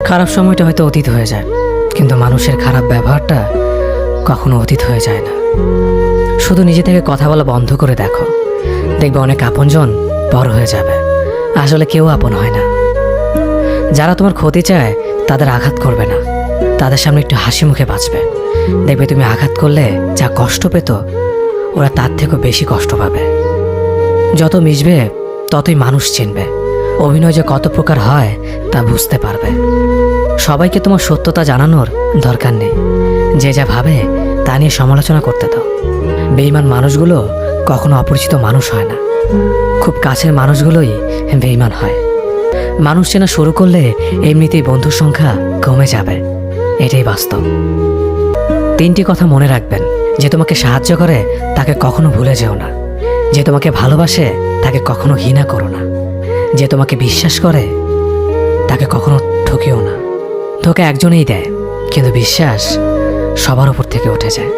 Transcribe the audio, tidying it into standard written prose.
খারাপ সময়টা হয়তো অতীত হয়ে যায়, কিন্তু মানুষের খারাপ ব্যবহারটা কখনো অতীত হয়ে যায় না। শুধু নিজে থেকে কথা বলা বন্ধ করে দেখো, দেখবে অনেক আপনজন পর হয়ে যাবে। আসলে কেউ আপন হয় না। যারা তোমার ক্ষতি চায় তাদের আঘাত করবে না, তাদের সামনে একটু হাসি মুখে বাঁচবে। দেখবে তুমি আঘাত করলে যা কষ্ট পেত, ওরা তার থেকেও বেশি কষ্ট পাবে। যত মিশবে ততই মানুষ চিনবে, অভিনয় যে কত প্রকার হয় তা বুঝতে পারবে। সবাইকে তোমার সত্যতা জানানোর দরকার নেই, যে যা ভাবে তা নিয়ে সমালোচনা করতে দাও। বেঈমান মানুষগুলো কখনো অপরিচিত মানুষ হয় না, খুব কাছের মানুষগুলোই বেঈমান হয়। মানুষ চেনা শুরু করলে এমনিতেই বন্ধুর সংখ্যা কমে যাবে, এটাই বাস্তব। 3টি কথা মনে রাখবেন: যে তোমাকে সাহায্য করে তাকে কখনো ভুলে যেও না, যে তোমাকে ভালোবাসে তাকে কখনো ঘৃণা করো না, যে তোমাকে বিশ্বাস করে তাকে কখনো ঠকিও না। ধোঁকা একজনেই দেয়, কিন্তু বিশ্বাস সবার উপর থেকে উঠে যায়।